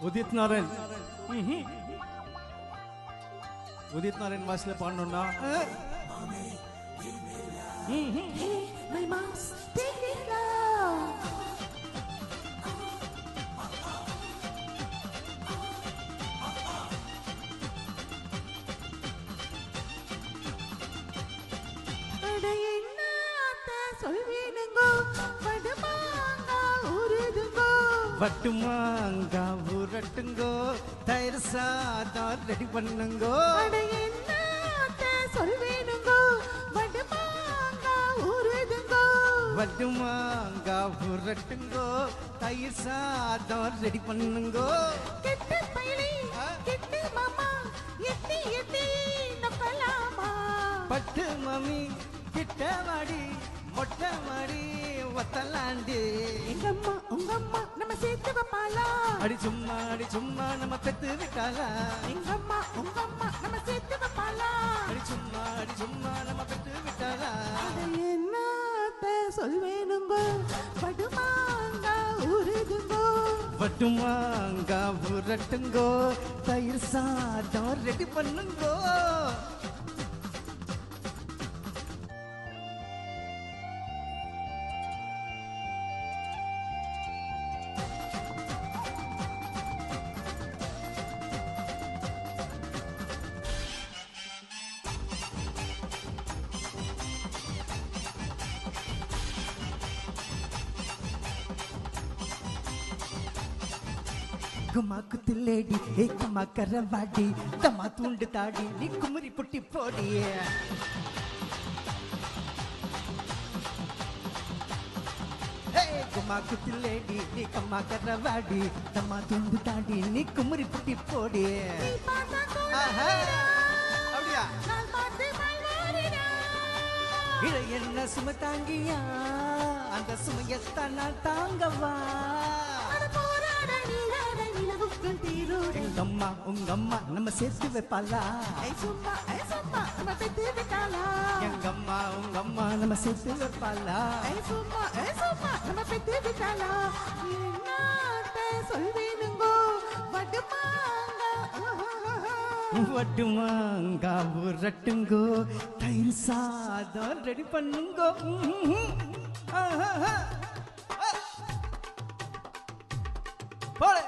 உதித் நாராயண் உதித் நாராயண் வாய்ஸ்ல பாடணும்னா My mom's taking love. அட என்னத்த சொல்வேனுங்கோ வடுமாங்க உருதுங்கோ வட்டுமாங்கா ஊரட்டுங்கோ தயிர் சாதம் ரெடி பண்ணுங்கோ அட என்னத்த சொல்வேனுங்கோ வடுமாங்க உருதுங்கோ வட்டுமாங்கா ஊரட்டுங்கோ தயிர் சாதம் ரெடி பண்ணுங்கோ கெட்ட பையலே கெட்ட மாமா எட்டி எட்டி நப்பலாமா பட்டு மம்மி கிட்ட வாடி மொட்டை மாடி ஒத்தலாண்டி எங்கம்மா உங்கம்மா நம்ம சேர்த்து வைப்பாளா அடி சும்மா நம்ம பெத்து விட்டாளா எங்கம்மா உங்கம்மா நம்ம சேர்த்து வைப்பாளா அடி சும்மா நம்ம பெத்து விட்டாளா அட என்னத்த சொல்வேனுங்கோ படுமாங்க உருதுங்கோ வட்டுமாங்கா ஊரட்டுங்கோ தயிர் சாதம் ரெடி பண்ணுங்கோ குமா குத்திலேடி ஏக்கமா கரவாடி தமா தூண்டு தாடி நீ குமரி புட்டி போடிய குமா குத்திலேடி நீ கம்மா கரவாடி தமா தூண்டு தாடி நீ குமரி புட்டி போடிய நீ பார்த்தா கூட அப்படியா நான் பார்த்து மல்வாரிடா இழ என்ன சும தாங்கியா அந்த சுமையத்தான் நான் தாங்கவா அட போராட நீராட நிலவுக்குள் தீரோடு உங்க அம்மா நம்ம சேர்த்து வைப்பாளா ஐ சும்மா நம்ம பெத்து விட்டாளா உங்க அம்மா நம்ம சேர்த்து வைப்பாளா ஐ சும்மா நம்ம பெத்து விட்டாளா என்னத்த சொல்வேனுங்கோ வடுமாங்க வட்டுமாங்கா ஊரட்டுங்கோ தயிர் சாதம் ரெடி பண்ணுங்கோ போலே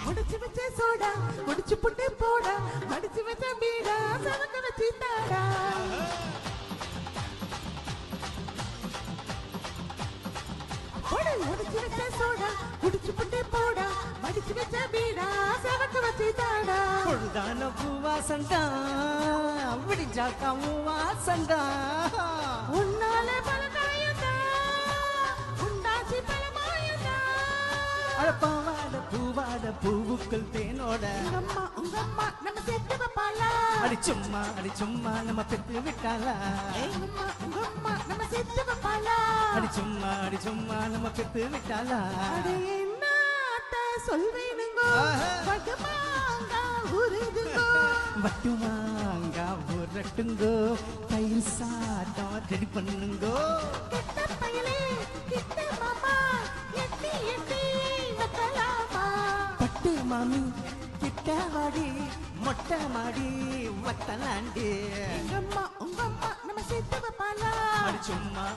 முடிச்சு வச்ச சோடா முடிச்சு புட்டு போடா மடிச்சு வச்ச பீடா சவக்க வச்சு தாடா முடிச்சு வச்ச சோடா முடிச்சு புட்டு போடா மடிச்சு வச்ச பீடா சவக்க வச்சு தாடா பொழுதான பூவாசண்டா விடிஞ்சாக்கா மூவாசண்டா உன்னால பலகாயந்தா உண்டாச்சி பலமாயந்தா அழப்பாவாட பூவாட பூவுக்குள் தேனோட உங்க அம்மா நம்ம சேர்த்து வைப்பாளா அடி சும்மா நம்ம பெத்து விட்டாளா உங்க அம்மா நம்ம சேர்த்து வைப்பாளா அடி சும்மா நம்ம பெத்து விட்டாளா அட என்னத்த சொல்வேனுங்கோ வடுமாங்க உருதுங்கோ வட்டுமாங்கா ஊரட்டுங்கோ தயிர் சாதம் ரெடி பண்ணுங்கோ கெட்ட பயலே கிட்ட மாமா எட்டி எட்டி வைக்கலாமா பட்டு மாமி கிட்ட வாடி மொட்டை மாடி வத்தலாண்டி உங்க அம்மா நம்ம சேர்த்து வைப்பாளா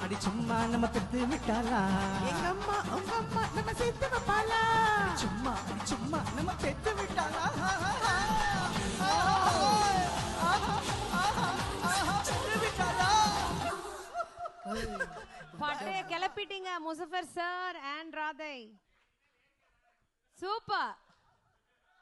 அடி சும்மா நம்ம பெத்து விட்டாளா உங்க அம்மா நம்ம சேர்த்து வைப்பாளா சும்மா நம்ம பெத்து விட்டாளா பட்டைய கிளப்பிட்டீங்க Muzaffar sir and Radhai super.